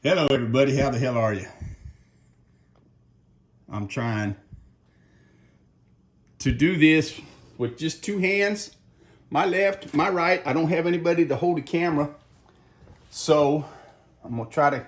Hello everybody, how the hell are you? I'm trying to do this with just two hands, my left, my right. I don't have anybody to hold the camera, so I'm gonna try to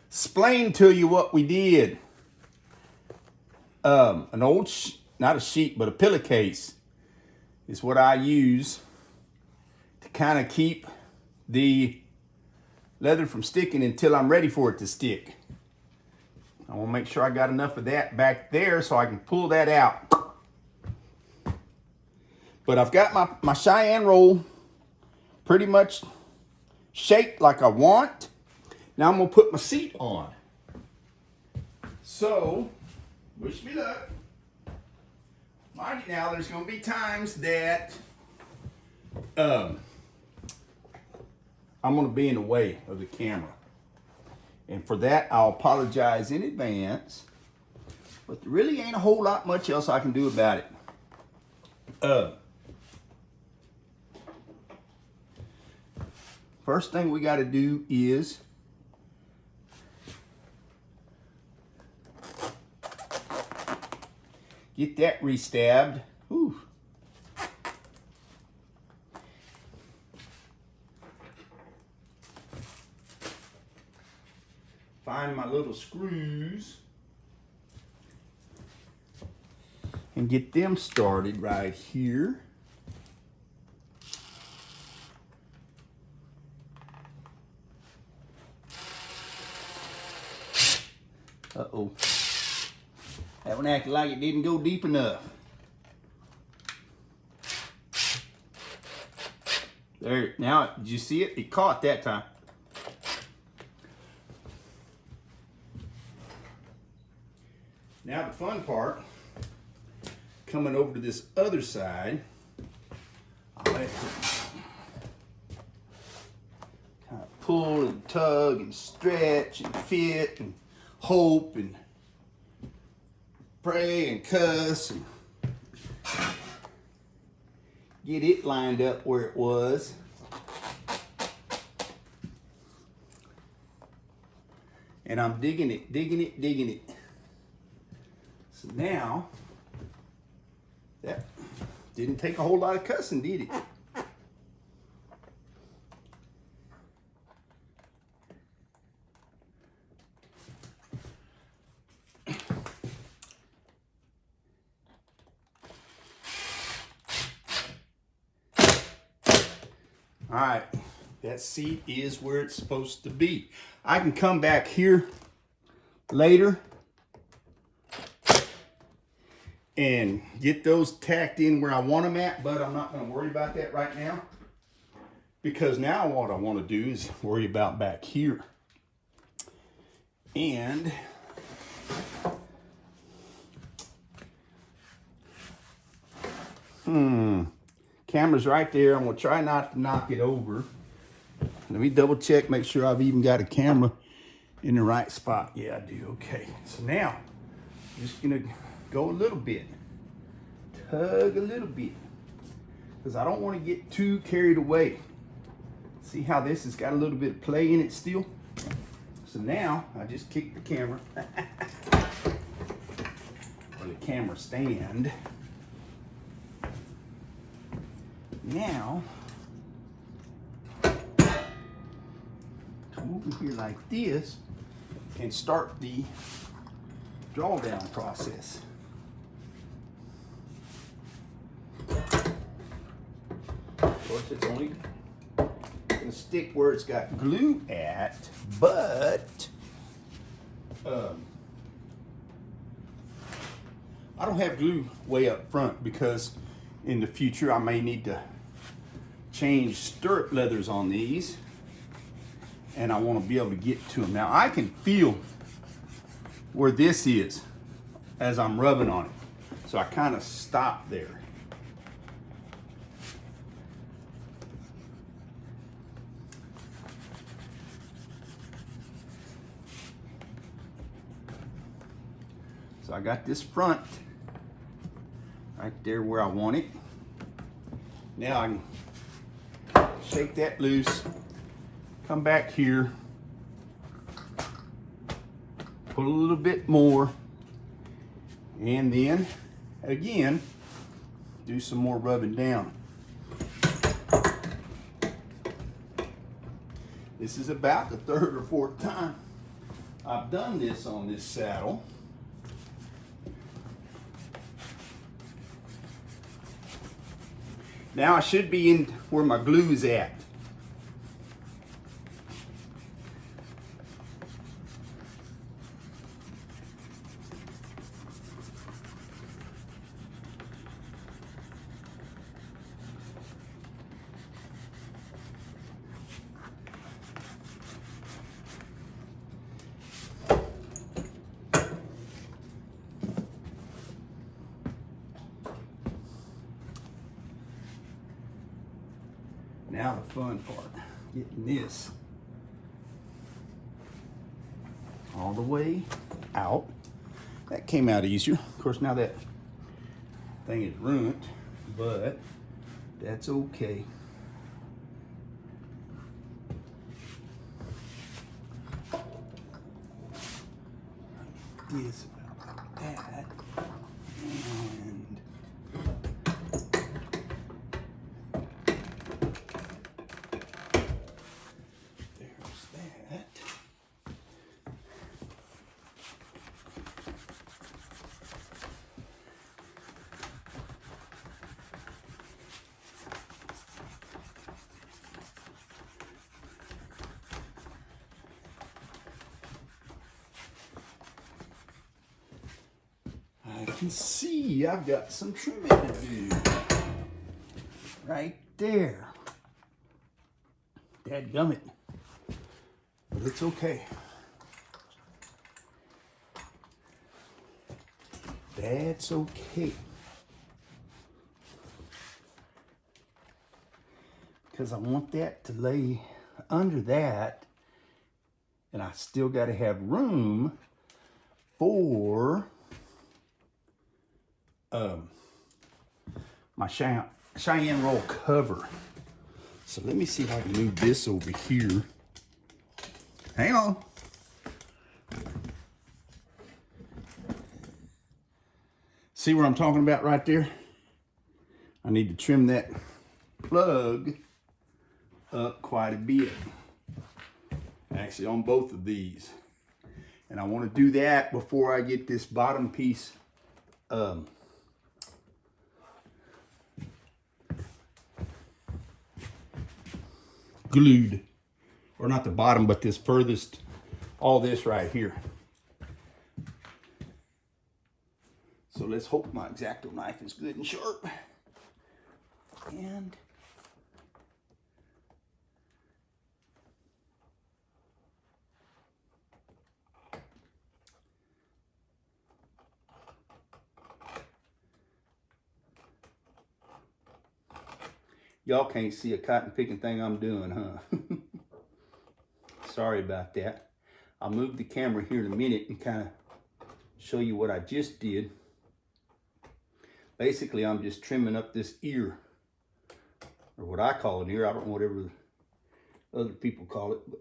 explain to you what we did. An old, not a sheet, but a pillowcase is what I use to kind of keep the leather from sticking until I'm ready for it to stick. I want to make sure I got enough of that back there so I can pull that out. But I've got my Cheyenne roll pretty much shaped like I want. Now I'm going to put my seat on. So, wish me luck. Mind you now, there's going to be times that I'm going to be in the way of the camera. And for that, I'll apologize in advance. But there really ain't a whole lot much else I can do about it. First thing we got to do is get that re-stabbed. Whew. Find my little screws and get them started right here. Uh-oh. That one acted like it didn't go deep enough. There, now, did you see it? It caught that time. Now the fun part, coming over to this other side, I'll have to kind of pull and tug and stretch and fit and hope and pray and cuss and get it lined up where it was. And I'm digging it, digging it, digging it. So now, that didn't take a whole lot of cussing, did it? All right, that seat is where it's supposed to be. I can come back here later and get those tacked in where I want them at, but I'm not going to worry about that right now, because now what I want to do is worry about back here. And camera's right there. I'm going to try not to knock it over. Let me double check, make sure I've even got a camera in the right spot. Yeah, I do. Okay. So now, I'm just going to go a little bit. Tug a little bit. Because I don't want to get too carried away. See how this has got a little bit of play in it still? So now, I just kick the camera. Or the camera stand. Now, come over here like this and start the drawdown process. Of course, it's only going to stick where it's got glue at, but I don't have glue way up front because in the future I may need to change stirrup leathers on these, and I want to be able to get to them. Now I can feel where this is as I'm rubbing on it, so I kind of stop there. So I got this front right there where I want it. Now I can shake that loose, come back here, Put a little bit more. And then, again, do some more rubbing down. This is about the third or fourth time I've done this on this saddle. Now I should be in where my glue is at. Now the fun part, getting this all the way out. That came out easier. Of course, now that thing is ruined, but that's okay. This about like that, and there's that. I can see I've got some trimming to do. Right there. Dadgummit. But it's okay. That's okay. Because I want that to lay under that, and I still got to have room for my Cheyenne roll cover. So let me see if I can move this over here. Hang on. See where I'm talking about right there? I need to trim that plug up quite a bit. Actually, on both of these. And I want to do that before I get this bottom piece glued, or not the bottom, but this furthest, all this right here. So let's hope my X-Acto knife is good and sharp. And y'all can't see a cotton picking thing I'm doing, huh? Sorry about that. I'll move the camera here in a minute and kind of show you what I just did. Basically, I'm just trimming up this ear, or what I call an ear. I don't know whatever other people call it, but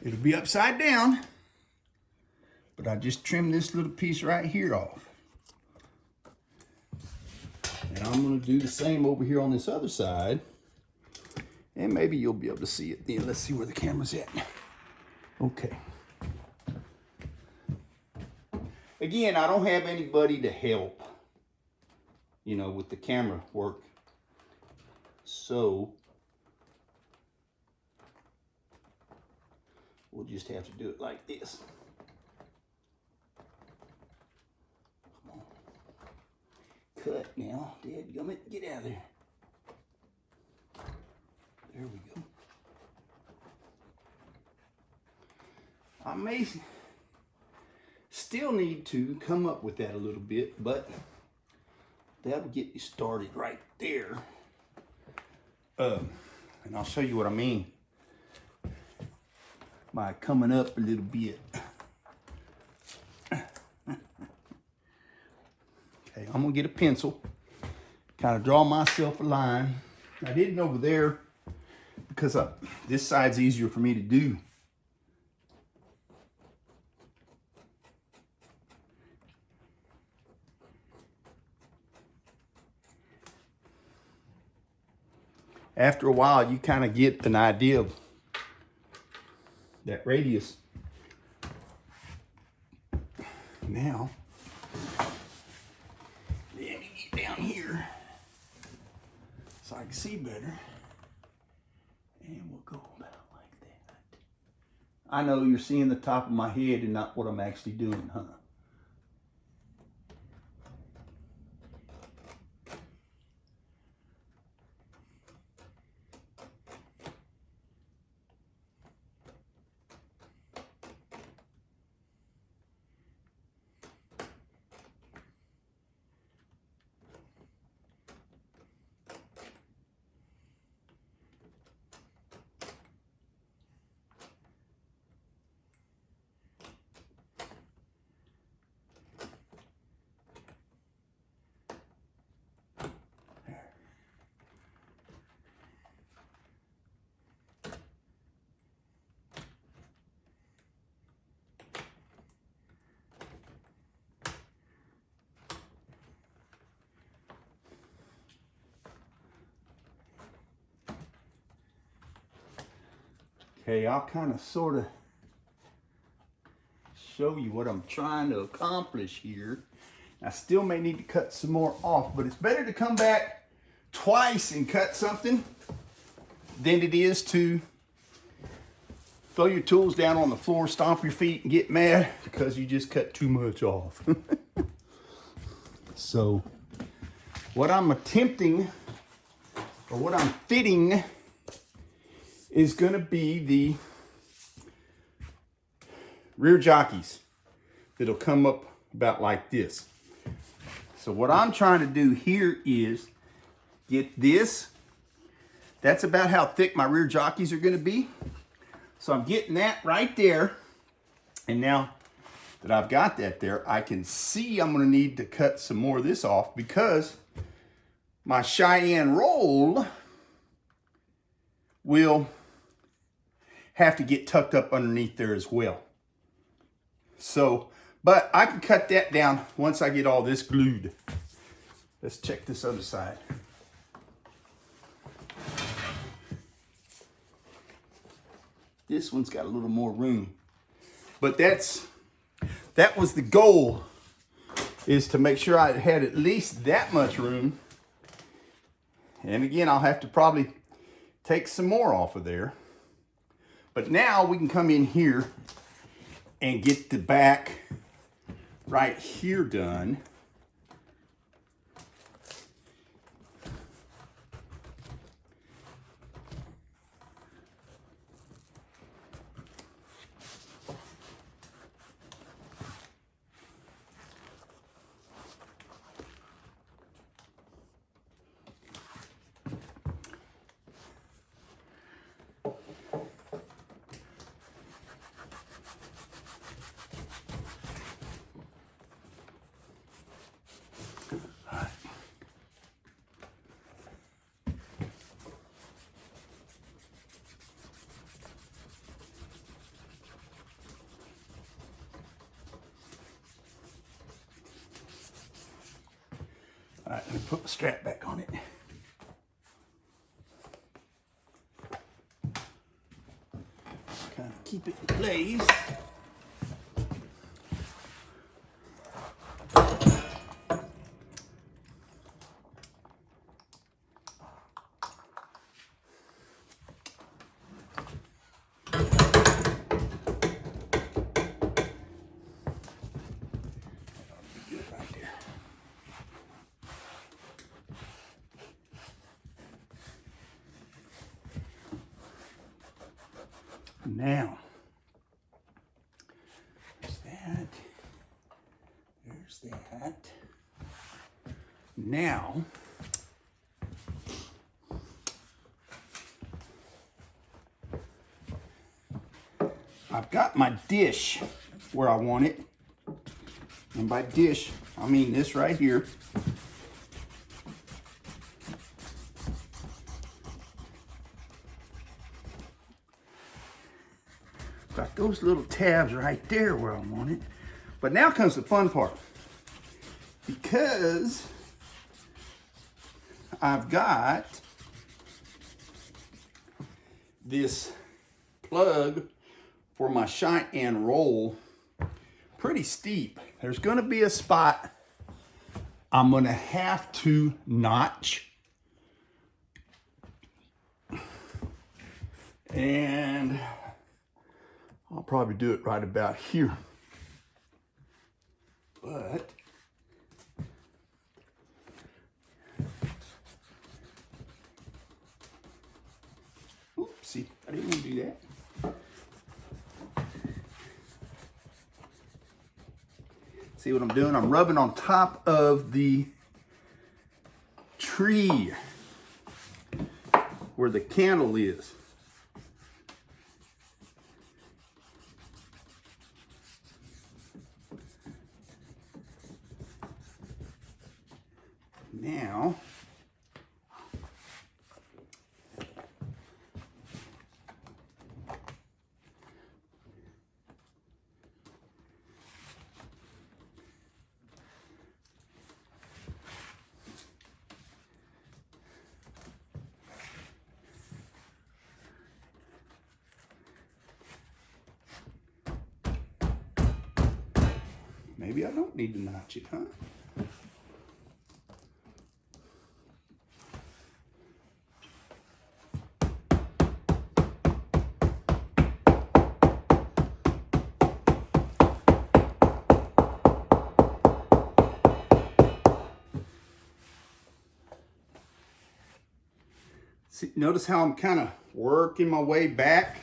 it'll be upside down, but I just trimmed this little piece right here off. And I'm going to do the same over here on this other side. And maybe you'll be able to see it then. Let's see where the camera's at. Okay. Again, I don't have anybody to help, you know, with the camera work. So we'll just have to do it like this. Come on. Cut now. Dadgummit, get out of there. There we go. I may still need to come up with that a little bit, but that'll get me started right there. And I'll show you what I mean by coming up a little bit. Okay. I'm gonna get a pencil, kind of draw myself a line. I didn't over there because this side's easier for me to do. After a while, you kind of get an idea of that radius. Now, let me get down here so I can see better. And we'll go about like that. I know you're seeing the top of my head and not what I'm actually doing, huh? Okay, I'll kind of sort of show you what I'm trying to accomplish here. I still may need to cut some more off, but it's better to come back twice and cut something than it is to throw your tools down on the floor, stomp your feet, and get mad because you just cut too much off. So what I'm attempting, or what I'm fitting, is going to be the rear jockeys that'll come up about like this. So what I'm trying to do here is get this. That's about how thick my rear jockeys are going to be. So I'm getting that right there. And now that I've got that there, I can see I'm going to need to cut some more of this off because my Cheyenne roll will have to get tucked up underneath there as well. So, but I can cut that down once I get all this glued. Let's check this other side. This one's got a little more room. But that was the goal, is to make sure I had at least that much room. And again, I'll have to probably take some more off of there. But now we can come in here and get the back right here done. All right, let me put the strap back on it. Kind of keep it in place. Now, there's that. There's that. Now, I've got my dish where I want it. And by dish, I mean this right here. Got those little tabs right there where I want it. But now comes the fun part. Because I've got this plug for my shine and roll pretty steep. There's gonna be a spot I'm gonna have to notch. And I'll probably do it right about here. But oopsie, I didn't want to do that. See what I'm doing? I'm rubbing on top of the tree where the candle is. Now, maybe I don't need to notch it, huh? See, notice how I'm kind of working my way back.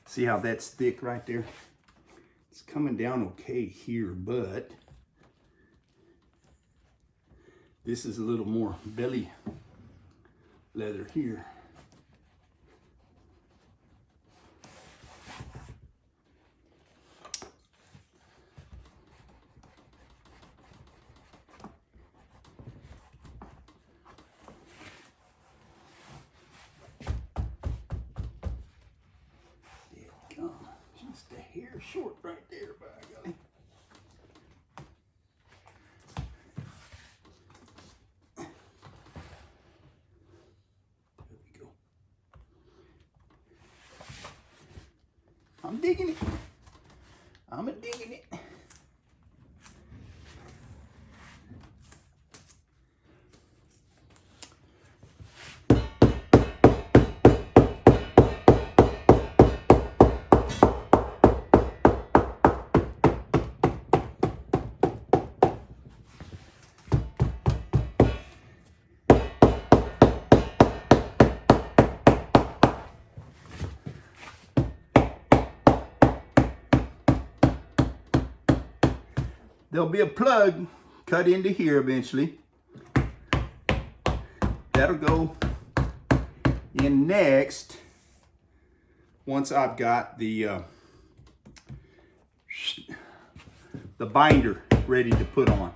See how that's thick right there? It's coming down okay here, but this is a little more belly leather here. There it comes. Just a hair short right there, by golly. I'm digging it. I'm a digging it. There'll be a plug cut into here eventually. That'll go in next once I've got the binder ready to put on.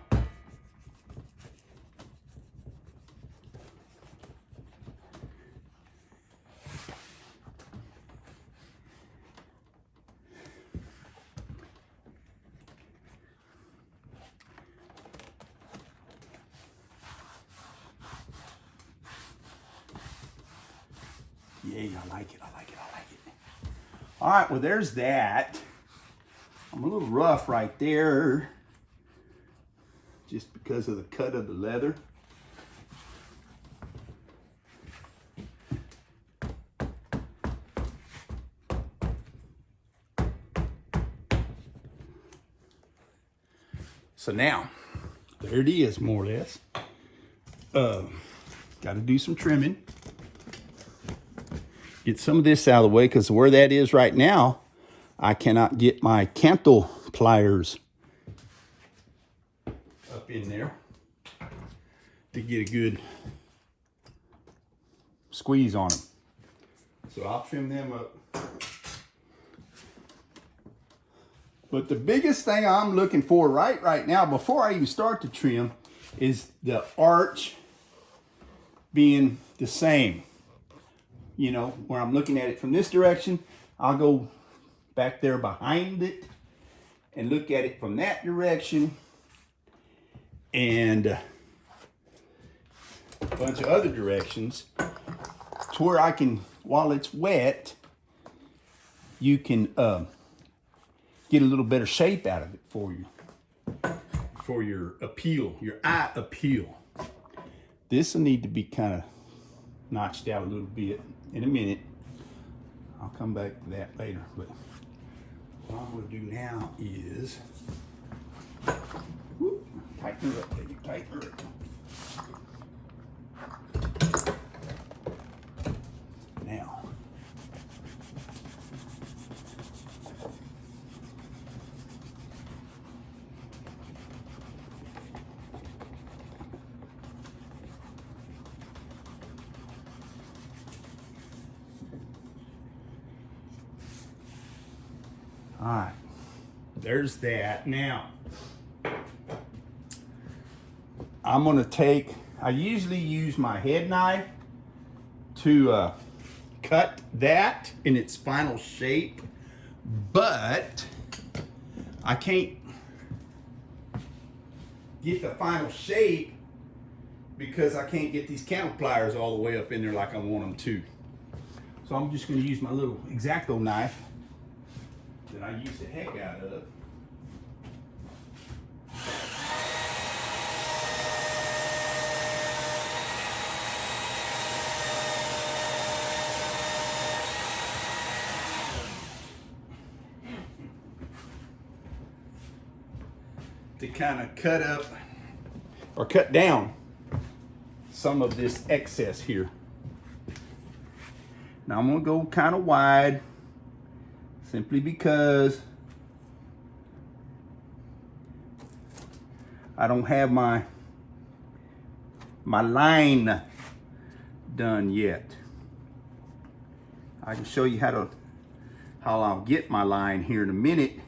Yeah, I like it, I like it, I like it. All right, well, there's that. I'm a little rough right there, just because of the cut of the leather. So now, there it is, more or less. Got to do some trimming. Get some of this out of the way, because where that is right now, I cannot get my cantle pliers up in there to get a good squeeze on them. So I'll trim them up. But the biggest thing I'm looking for right now, before I even start to trim, is the arch being the same. You know, where I'm looking at it from this direction, I'll go back there behind it and look at it from that direction, and a bunch of other directions, to where I can, while it's wet, you can get a little better shape out of it for you, for your appeal, your eye appeal. This will need to be kind of notched out a little bit in a minute. I'll come back to that later, but what I'm going to do now is tighten her up, baby, tighten her up. Now, all right, there's that. Now, I'm going to take, I usually use my head knife to cut that in its final shape, but I can't get the final shape because I can't get these cantle pliers all the way up in there like I want them to. So I'm just going to use my little X-Acto knife that I use the heck out of. To kind of cut up or cut down some of this excess here. Now I'm going to go kind of wide, simply because I don't have my line done yet. I can show you how I'll get my line here in a minute.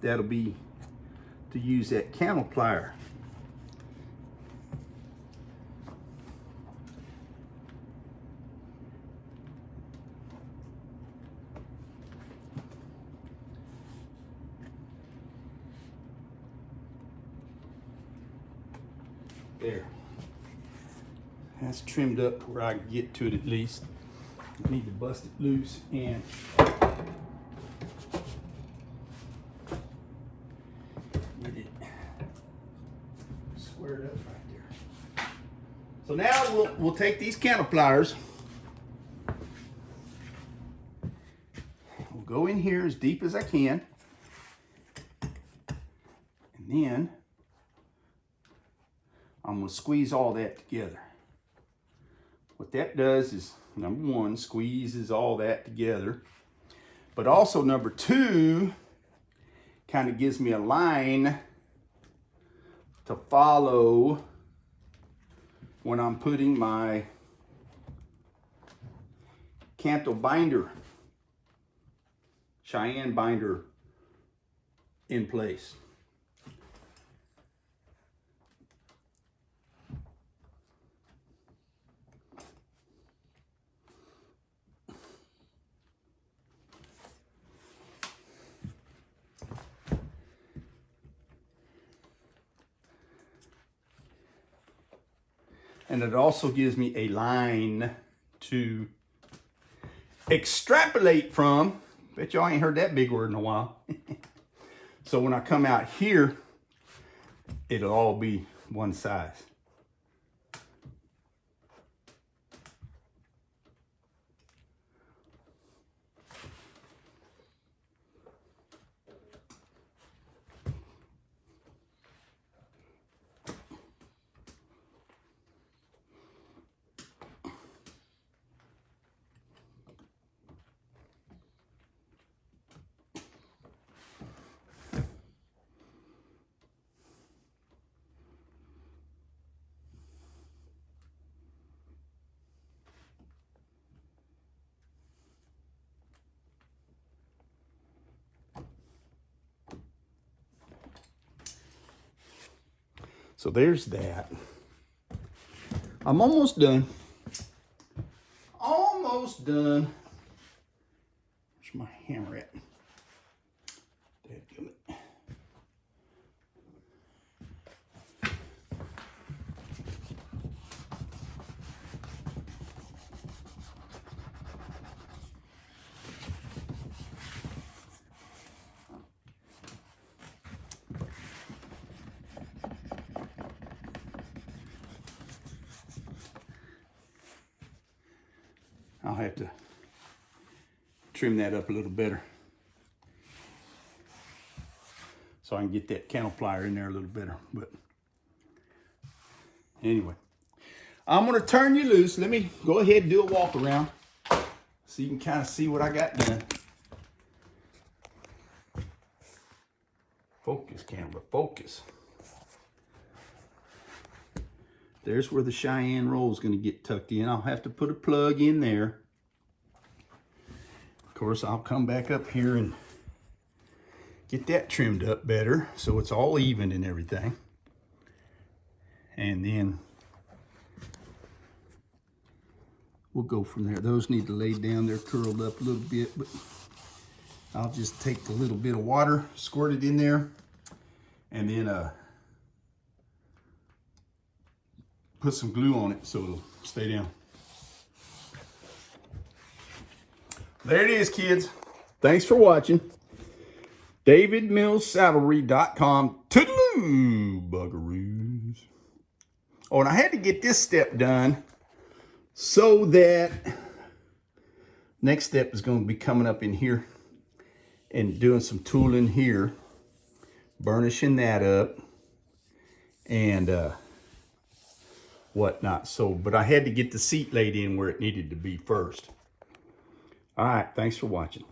That'll be to use that cantle plier. There. That's trimmed up to where I can get to it at least. I need to bust it loose and get it squared up right there. So now we'll take these cantle pliers. We'll go in here as deep as I can. And then I'm going to squeeze all that together. What that does is, number one, squeezes all that together. But also, number two, kind of gives me a line to follow when I'm putting my cantle binder, Cheyenne binder in place. And it also gives me a line to extrapolate from. Bet y'all ain't heard that big word in a while. So when I come out here, it'll all be one size. So there's that. I'm almost done. Almost done. Where's my hammer at? Dadgummit. I'll have to trim that up a little better so I can get that candle plier in there a little better. But anyway, I'm gonna turn you loose. Let me go ahead and do a walk around so you can kind of see what I got done. Focus, camera, focus. There's where the Cheyenne roll is going to get tucked in. I'll have to put a plug in there. Of course, I'll come back up here and get that trimmed up better so it's all even and everything. And then we'll go from there. Those need to lay down. They're curled up a little bit, but I'll just take a little bit of water, squirt it in there, and then put some glue on it so it'll stay down. There it is, kids. Thanks for watching. DavidMillsSaddlery.com. Toodaloo, buggeroos. Oh, and I had to get this step done so that next step is going to be coming up in here and doing some tooling here, burnishing that up, and whatnot. So, but I had to get the seat laid in where it needed to be first. All right, thanks for watching.